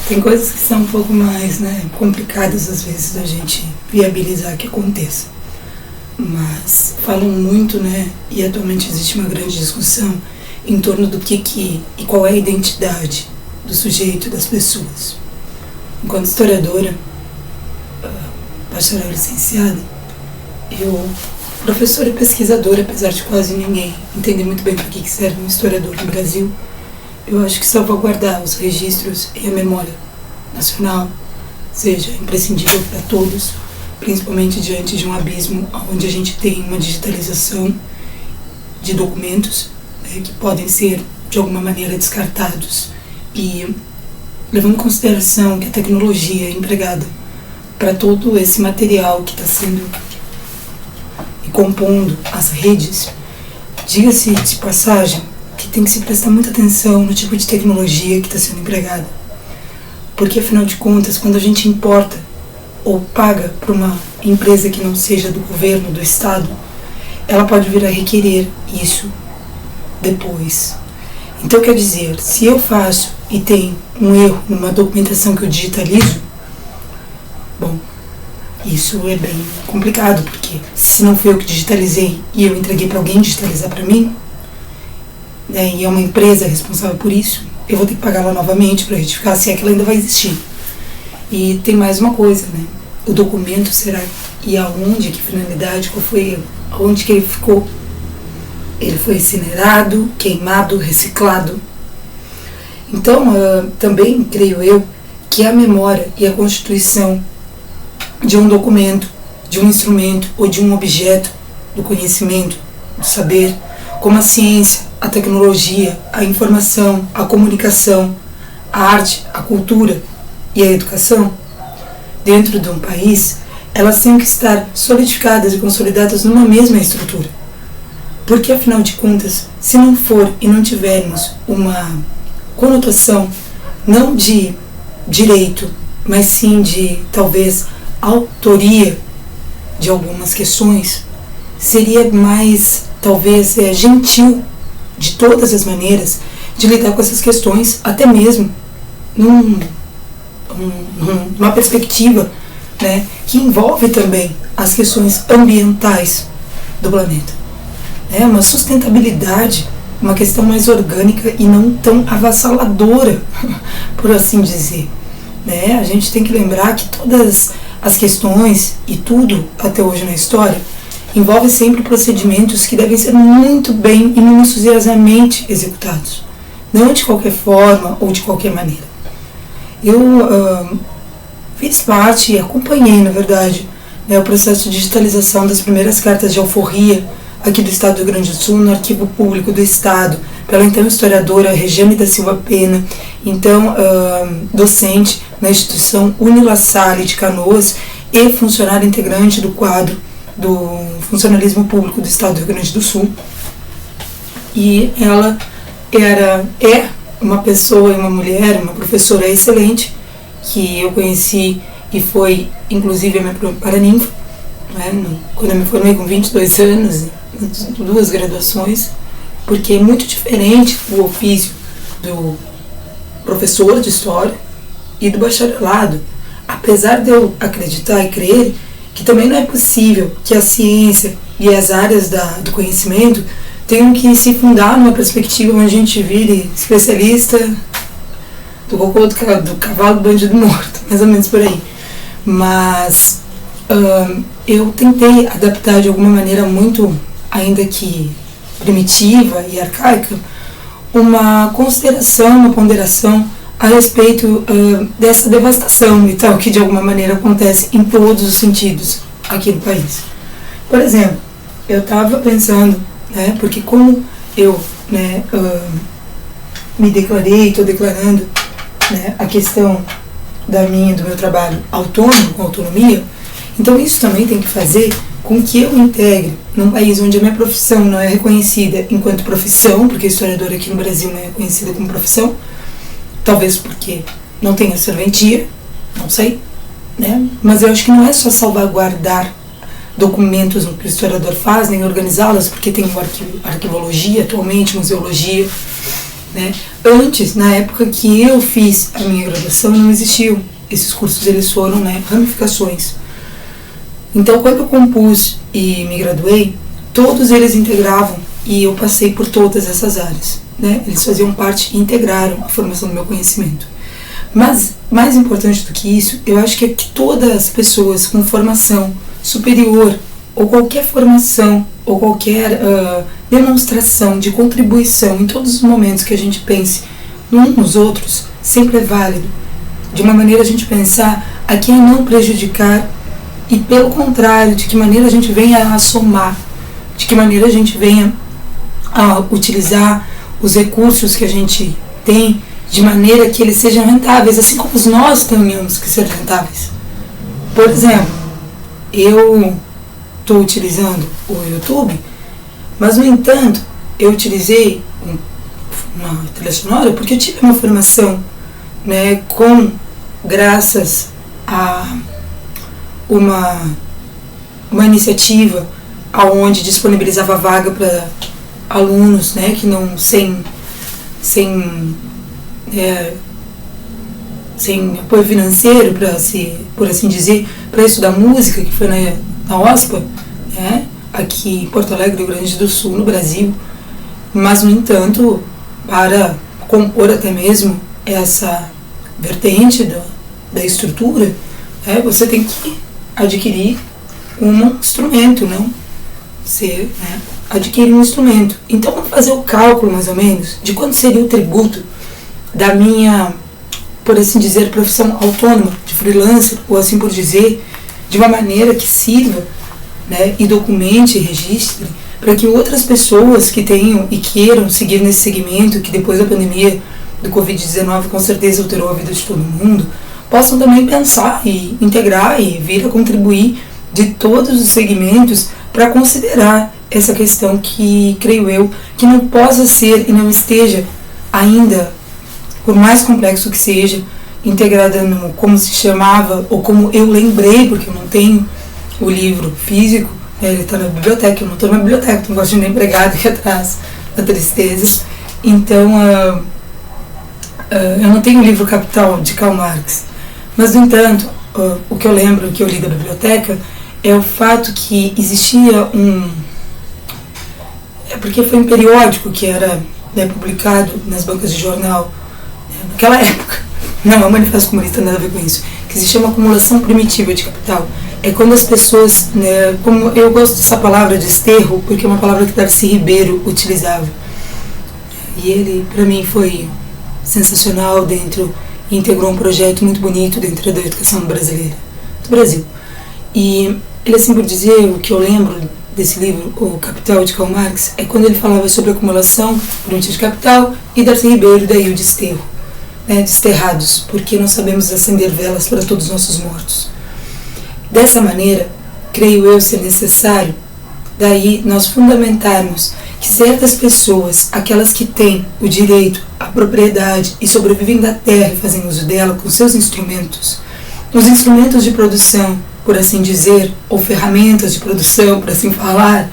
Tem coisas que são um pouco mais, complicadas às vezes da gente viabilizar que aconteça. Mas falam muito, e atualmente existe uma grande discussão em torno do que e qual é a identidade do sujeito, das pessoas. Enquanto historiadora, bacharel licenciada, eu, professora e pesquisadora, apesar de quase ninguém entender muito bem para que serve um historiador no Brasil, eu acho que salvaguardar os registros e a memória nacional seja imprescindível para todos, principalmente diante de um abismo onde a gente tem uma digitalização de documentos que podem ser, de alguma maneira, descartados. E levando em consideração que a tecnologia é empregada para todo esse material que está sendo e compondo as redes, diga-se de passagem que tem que se prestar muita atenção no tipo de tecnologia que está sendo empregada. Porque, afinal de contas, quando a gente importa ou paga para uma empresa que não seja do governo, do Estado, ela pode vir a requerer isso depois. Então, quer dizer, se eu faço e tem um erro numa documentação que eu digitalizo, bom, isso é bem complicado, porque se não foi eu que digitalizei e eu entreguei para alguém digitalizar para mim, e é uma empresa responsável por isso, eu vou ter que pagar ela novamente para retificar, se é que ela ainda vai existir. E tem mais uma coisa, o documento será, e aonde, que finalidade, qual foi, aonde que ele ficou? Ele foi incinerado, queimado, reciclado. Então, também creio eu que a memória e a constituição de um documento, de um instrumento ou de um objeto do conhecimento, do saber, como a ciência, a tecnologia, a informação, a comunicação, a arte, a cultura e a educação, dentro de um país, elas têm que estar solidificadas e consolidadas numa mesma estrutura. Porque, afinal de contas, se não for e não tivermos uma conotação não de direito, mas sim de, talvez, autoria de algumas questões, seria mais, talvez, gentil, de todas as maneiras, de lidar com essas questões, até mesmo numa perspectiva que envolve também as questões ambientais do planeta. Uma sustentabilidade, uma questão mais orgânica e não tão avassaladora, por assim dizer. A gente tem que lembrar que todas as questões e tudo até hoje na história envolve sempre procedimentos que devem ser muito bem e minuciosamente executados, não de qualquer forma ou de qualquer maneira. Eu fiz parte e acompanhei, na verdade, o processo de digitalização das primeiras cartas de alforria aqui do Estado do Rio Grande do Sul, no Arquivo Público do Estado, pela então historiadora Regiane da Silva Pena, então docente na instituição Unila Salle de Canoas e funcionária integrante do quadro do funcionalismo público do Estado do Rio Grande do Sul. E ela é uma pessoa e uma mulher, uma professora excelente, que eu conheci e foi, inclusive, a minha paraninfa, quando eu me formei com 22 anos, 2 graduações, porque é muito diferente o ofício do professor de história e do bacharelado, apesar de eu acreditar e crer que também não é possível que a ciência e as áreas do conhecimento tenham que se fundar numa perspectiva onde a gente vire especialista do cocô do cavalo do bandido morto, mais ou menos por aí. Mas eu tentei adaptar de alguma maneira muito, ainda que primitiva e arcaica, uma consideração, uma ponderação a respeito dessa devastação e tal, que de alguma maneira acontece em todos os sentidos aqui no país. Por exemplo, eu estava pensando, porque como eu me declarei, estou declarando a questão do meu trabalho autônomo, com autonomia, então isso também tem que fazer com que eu integre num país onde a minha profissão não é reconhecida enquanto profissão, porque historiador aqui no Brasil não é reconhecida como profissão, talvez porque não tenha serventia, não sei, mas eu acho que não é só salvaguardar documentos que o historiador faz, nem organizá-los, porque tem arquivologia atualmente, museologia, né? Antes, na época que eu fiz a minha graduação, não existiam esses cursos, eles foram, né, ramificações. Então, quando eu compus e me graduei, todos eles integravam e eu passei por todas essas áreas, né? Eles faziam parte e integraram a formação do meu conhecimento. Mas, mais importante do que isso, eu acho que é que todas as pessoas com formação superior, ou qualquer formação, ou qualquer demonstração de contribuição em todos os momentos que a gente pense uns nos outros, sempre é válido. De uma maneira a gente pensar a quem não prejudicar e, pelo contrário, de que maneira a gente venha a somar, de que maneira a gente venha a utilizar os recursos que a gente tem de maneira que eles sejam rentáveis, assim como nós tenhamos que ser rentáveis. Por exemplo, eu estou utilizando o YouTube, mas, no entanto, eu utilizei uma trilha sonora porque eu tive uma formação, né, graças a uma iniciativa onde disponibilizava vaga para alunos, né, que não sem apoio financeiro, por assim dizer, para estudar música, que foi na OSPA, né, aqui em Porto Alegre, Rio Grande do Sul, no Brasil. Mas, no entanto, para compor até mesmo essa vertente da estrutura, você tem que adquirir um instrumento, não? Você adquire um instrumento. Então, vamos fazer o cálculo, mais ou menos, de quanto seria o tributo da minha, por assim dizer, profissão autônoma, de freelancer, ou assim por dizer, de uma maneira que sirva, né, e documente e registre, para que outras pessoas que tenham e queiram seguir nesse segmento, que depois da pandemia do Covid-19 com certeza alterou a vida de todo mundo, possam também pensar e integrar e vir a contribuir de todos os segmentos para considerar essa questão que, creio eu, que não possa ser e não esteja ainda, por mais complexo que seja, integrada no como se chamava, ou como eu lembrei, porque eu não tenho o livro físico, ele está na biblioteca, eu não estou na biblioteca, estou gostando de empregado aqui atrás, da tristeza. Então, eu não tenho o livro Capital, de Karl Marx, mas, no entanto, o que eu lembro, que eu li da biblioteca, é o fato que existia porque foi um periódico que era, né, publicado nas bancas de jornal, naquela época, não é um manifesto comunista, nada a ver com isso, que se chama acumulação primitiva de capital. É quando as pessoas, né, como eu gosto dessa palavra de esterro, porque é uma palavra que Darcy Ribeiro utilizava. E ele, para mim, foi sensacional e integrou um projeto muito bonito dentro da educação brasileira, do Brasil. E ele, assim por dizer, o que eu lembro desse livro, O Capital, de Karl Marx, é quando ele falava sobre acumulação primitiva de capital, e Darcy Ribeiro daí o desterro, né, desterrados, porque não sabemos acender velas para todos os nossos mortos. Dessa maneira, creio eu ser necessário, daí nós fundamentarmos que certas pessoas, aquelas que têm o direito à propriedade e sobrevivem da terra e fazem uso dela com seus instrumentos, os instrumentos de produção, por assim dizer, ou ferramentas de produção, por assim falar,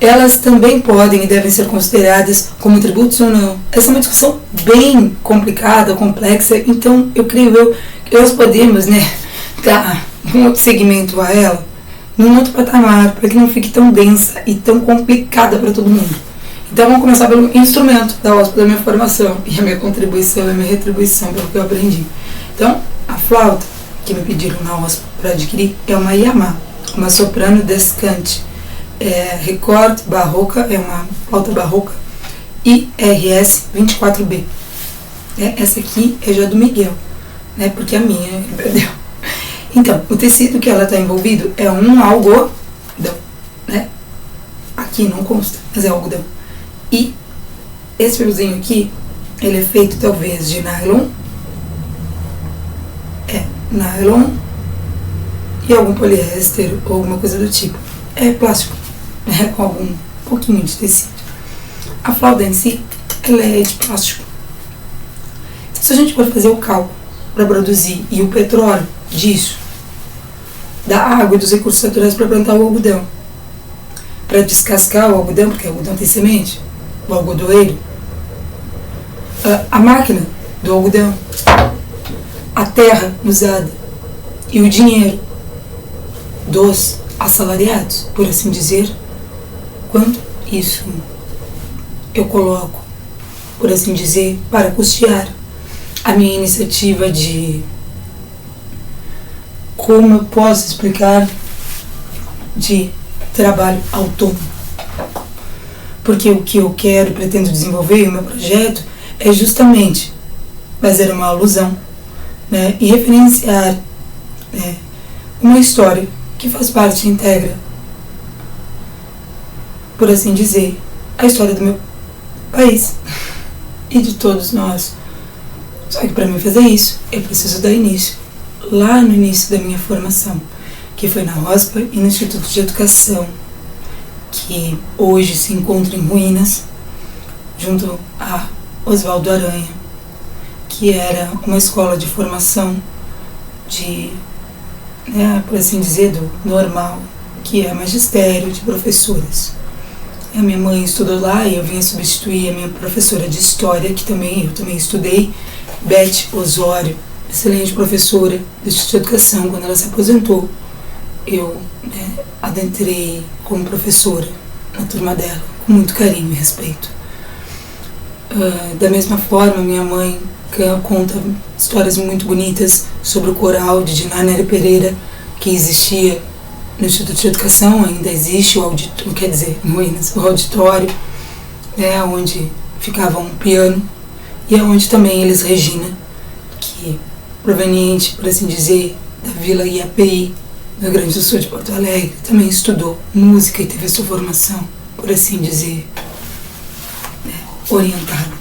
elas também podem e devem ser consideradas como tributos ou não. Essa é uma discussão bem complicada, complexa, então eu creio que nós podemos, né, dar um outro segmento a ela, num outro patamar, para que não fique tão densa e tão complicada para todo mundo. Então vamos começar pelo instrumento da OSPA, da minha formação, e a minha contribuição e a minha retribuição pelo que eu aprendi. Então, a flauta que me pediram na OSPA para adquirir é uma Yamaha, uma soprano descante, recorte barroca, é uma flauta barroca, IRS 24B. Essa aqui é já do Miguel, né, porque a minha ele perdeu. Então, o tecido que ela está envolvido é um algodão, né? Aqui não consta, mas é algodão. E esse fiozinho aqui, ele é feito talvez de nylon, nylon e algum poliéster ou alguma coisa do tipo. É plástico, né? Com algum pouquinho de tecido. A flauta em si, ela é de plástico. Então, se a gente for fazer o cálculo para produzir e o petróleo disso, da água e dos recursos naturais para plantar o algodão, para descascar o algodão, porque o algodão tem semente, o algodoeiro, a máquina do algodão, a terra usada e o dinheiro dos assalariados, por assim dizer, quanto isso eu coloco, por assim dizer, para custear a minha iniciativa de, como eu posso explicar, de trabalho autônomo. Porque o que eu quero, pretendo desenvolver, o meu projeto, é justamente fazer uma alusão, né, e referenciar, né, uma história que faz parte, integra, por assim dizer, a história do meu país e de todos nós. Só que para mim fazer isso, eu preciso dar início, lá no início da minha formação, que foi na OSPA e no Instituto de Educação, que hoje se encontra em ruínas, junto a Oswaldo Aranha, que era uma escola de formação de, né, por assim dizer, do normal, que é magistério de professoras. A minha mãe estudou lá e eu vinha substituir a minha professora de história, que eu também estudei, Beth Osório, excelente professora do Instituto de Educação. Quando ela se aposentou, eu, né, adentrei como professora na turma dela, com muito carinho e respeito. Da mesma forma, minha mãe conta histórias muito bonitas sobre o coral de Diná Pereira, que existia no Instituto de Educação, ainda existe o auditório, quer dizer, em ruínas, o auditório, né, onde ficava um piano, e onde também Elis Regina, que proveniente, por assim dizer, da Vila IAPI, no Rio Grande do Sul de Porto Alegre, também estudou música e teve sua formação, por assim dizer, né, orientada.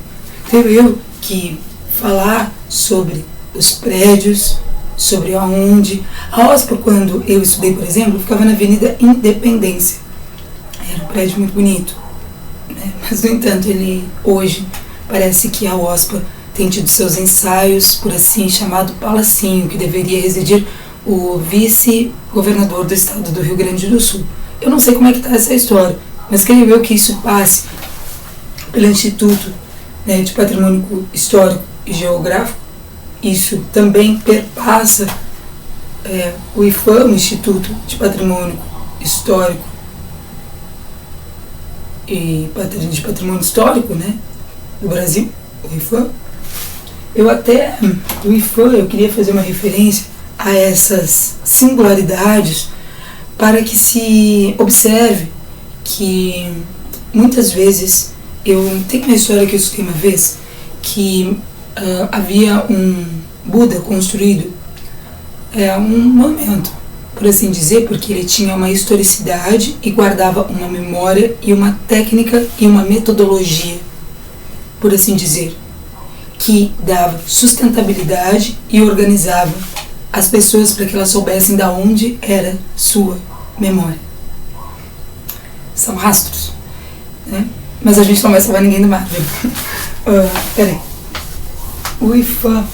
Então eu que falar sobre os prédios, sobre aonde. A OSPA, quando eu estudei, por exemplo, ficava na Avenida Independência. Era um prédio muito bonito, né? Mas, no entanto, ele hoje parece que a OSPA tem tido seus ensaios, por assim chamado Palacinho, que deveria residir o vice-governador do estado do Rio Grande do Sul. Eu não sei como é que está essa história, mas creio eu que isso passe pelo Instituto, né, de Patrimônio Histórico e Geográfico. Isso também perpassa o IFAM, o Instituto de Patrimônio Histórico e de Patrimônio Histórico, né, do Brasil, o IFAM. O IFAM, eu queria fazer uma referência a essas singularidades para que se observe que muitas vezes, tem uma história que eu escutei uma vez, que havia um Buda construído, um monumento, por assim dizer, porque ele tinha uma historicidade e guardava uma memória e uma técnica e uma metodologia, por assim dizer, que dava sustentabilidade e organizava as pessoas para que elas soubessem de onde era sua memória. São rastros, né? Mas a gente não vai salvar ninguém do mar, viu? Peraí. O IFAM.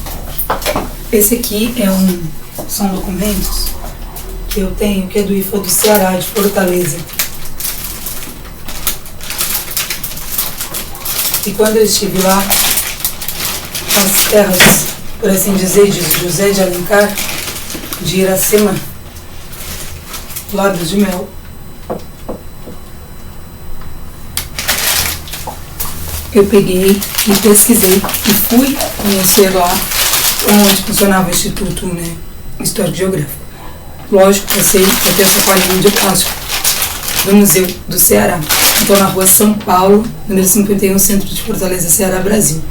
Esse aqui são documentos que eu tenho, que é do IFAM do Ceará, de Fortaleza. E quando eu estive lá, nas terras, por assim dizer, de José de Alencar, de Iracema, Lábios de Mel, eu peguei e pesquisei e fui conhecer lá onde funcionava o Instituto, né, Histórico e Geográfico. Lógico, passei para ter essa palhinha de plástico do Museu do Ceará. Então, na rua São Paulo, número 51, centro de Fortaleza, Ceará, Brasil.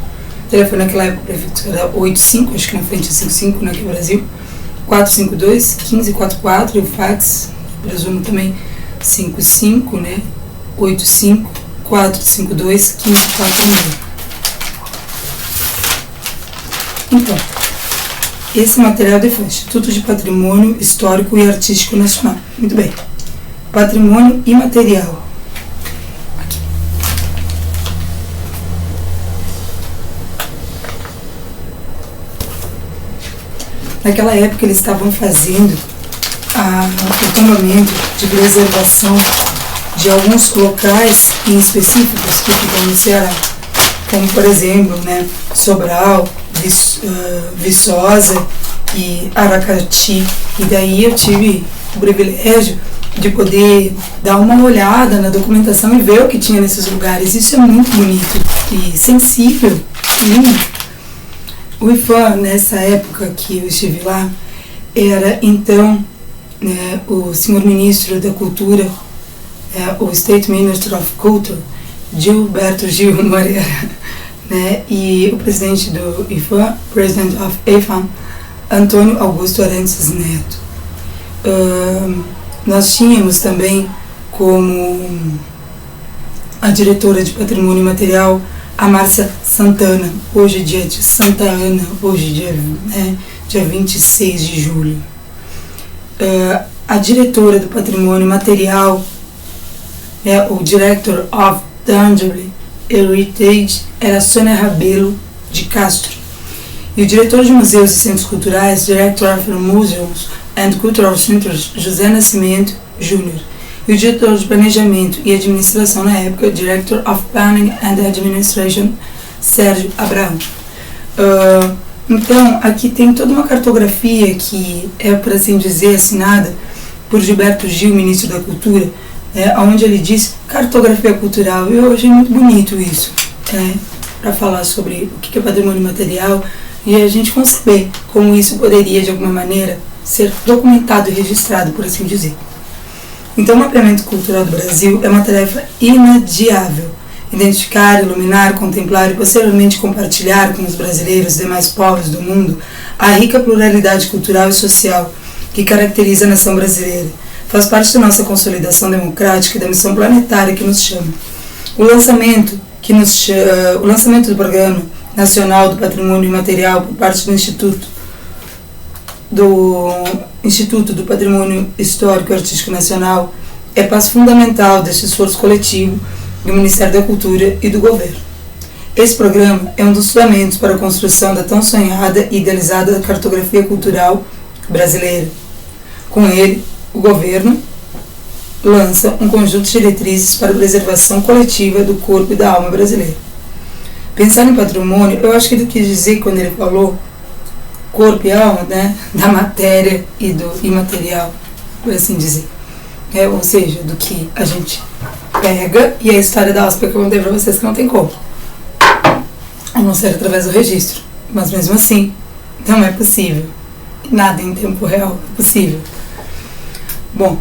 O telefone naquela época era 85, acho que na frente é 55, né, aqui no Brasil, 452-1544, e o fax, presumo também 55, né, 85-452-1546. Então, esse material foi Instituto de Patrimônio Histórico e Artístico Nacional. Muito bem. Patrimônio imaterial. Aqui. Naquela época eles estavam fazendo o tombamento de preservação de alguns locais em específicos que ficam no Ceará. como por exemplo, né, Sobral, Viçosa e Aracati. E daí eu tive o privilégio de poder dar uma olhada na documentação e ver o que tinha nesses lugares. Isso é muito bonito e sensível, lindo. O IFAM, nessa época que eu estive lá, era então, né, o senhor ministro da Cultura, o State Minister of Culture, Gilberto Gil Moreira, né, e o presidente do IFAM, President of IFAM, Antônio Augusto Arantes Neto. Nós tínhamos também como a diretora de Patrimônio Material a Márcia Santana, hoje dia de Santa Ana, hoje dia 26 de julho. A diretora do Patrimônio Material, o Director of Tangible Heritage, era Sônia Rabelo de Castro. E o diretor de Museus e Centros Culturais, Director of Museums and Cultural Centers, José Nascimento Júnior. E o diretor de Planejamento e Administração na época, Director of Planning and Administration, Sérgio Abraão. Então, aqui tem toda uma cartografia que é, por assim dizer, assinada por Gilberto Gil, ministro da Cultura, onde ele diz cartografia cultural. Eu achei muito bonito isso, para falar sobre o que é patrimônio material e a gente conceber como isso poderia, de alguma maneira, ser documentado e registrado, por assim dizer. Então, o mapeamento cultural do Brasil é uma tarefa inadiável. Identificar, iluminar, contemplar e posteriormente compartilhar com os brasileiros e demais povos do mundo a rica pluralidade cultural e social que caracteriza a nação brasileira. Faz parte da nossa consolidação democrática e da missão planetária que nos chama. O lançamento do Programa Nacional do Patrimônio Imaterial por parte do Instituto do Patrimônio Histórico e Artístico Nacional é passo fundamental deste esforço coletivo do Ministério da Cultura e do Governo. Esse programa é um dos fundamentos para a construção da tão sonhada e idealizada cartografia cultural brasileira. Com ele, o Governo lança um conjunto de diretrizes para a preservação coletiva do corpo e da alma brasileira. Pensar em patrimônio, eu acho que ele quis dizer, quando ele falou corpo e alma, né, da matéria e do imaterial, por assim dizer. Ou seja, do que a gente pega, e a história da OSPA que eu contei para vocês que não tem como, a não ser através do registro. Mas mesmo assim, não é possível. Nada em tempo real é possível. Bom,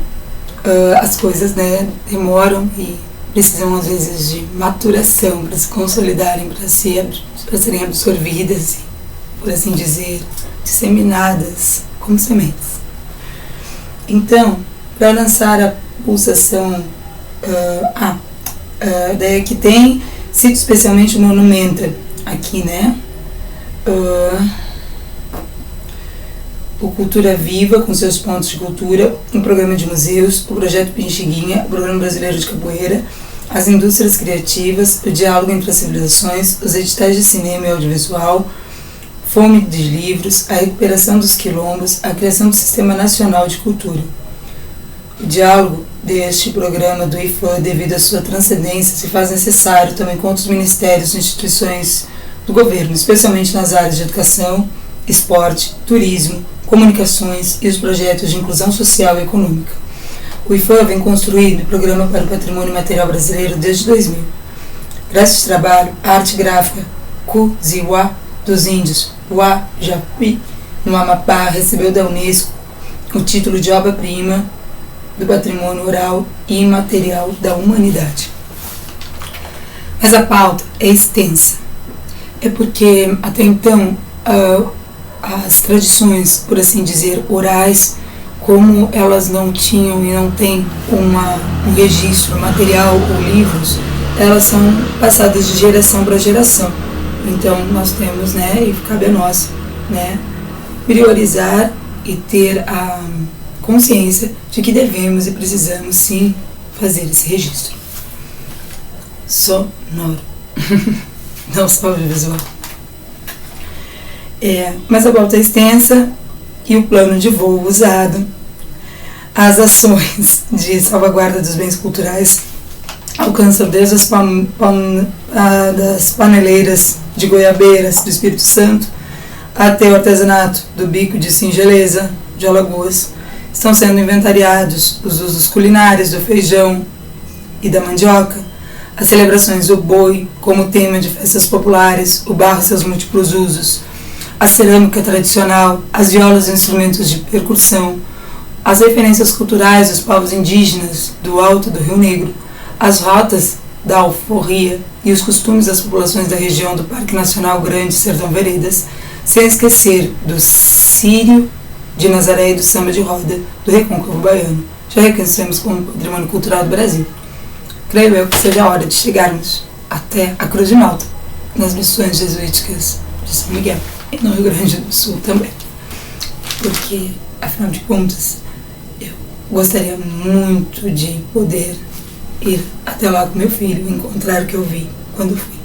as coisas, né, demoram e precisam às vezes de maturação para se consolidarem, para serem absorvidas e, por assim dizer, disseminadas como sementes. Então, para lançar a pulsação, daí que tem sido especialmente o Monumenta aqui, né? O Cultura Viva, com seus pontos de cultura, um programa de museus, o Projeto Pinchiguinha, o Programa Brasileiro de Capoeira, as indústrias criativas, o diálogo entre as civilizações, os editais de cinema e audiovisual, fome de livros, a recuperação dos quilombos, a criação do Sistema Nacional de Cultura. O diálogo deste programa do IFAM, devido à sua transcendência, se faz necessário também com outros ministérios e instituições do governo, especialmente nas áreas de educação, esporte, turismo, comunicações e os projetos de inclusão social e econômica. O IFAM vem construindo o Programa para o Patrimônio Material Brasileiro desde 2000. Graças a esse trabalho, a arte gráfica Kuziwa dos índios Uajapi, no Amapá, recebeu da Unesco o título de obra-prima do patrimônio oral e imaterial da humanidade. Mas a pauta é extensa. É porque, até então, as tradições, por assim dizer, orais, como elas não tinham e não têm um registro material ou livros, elas são passadas de geração para geração. Então nós temos, e cabe a nós, priorizar e ter a consciência de que devemos e precisamos sim fazer esse registro. Sonoro. Não só visual. Mas a pauta é extensa e o plano de voo usado, as ações de salvaguarda dos bens culturais alcançam desde as das paneleiras de Goiabeiras do Espírito Santo, até o artesanato do bico de Singeleza de Alagoas. Estão sendo inventariados os usos culinários do feijão e da mandioca, as celebrações do boi como tema de festas populares, o barro e seus múltiplos usos, a cerâmica tradicional, as violas e instrumentos de percussão, as referências culturais dos povos indígenas do Alto do Rio Negro, as rotas da alforria e os costumes das populações da região do Parque Nacional Grande Sertão Veredas, sem esquecer do Sírio de Nazaré e do samba de roda do Recôncavo Baiano. Já reconhecemos como patrimônio cultural do Brasil. Creio eu que seja a hora de chegarmos até a Cruz de Malta, nas missões jesuíticas de São Miguel, e no Rio Grande do Sul também. Porque, afinal de contas, eu gostaria muito de poder ir até lá com meu filho e encontrar o que eu vi quando fui.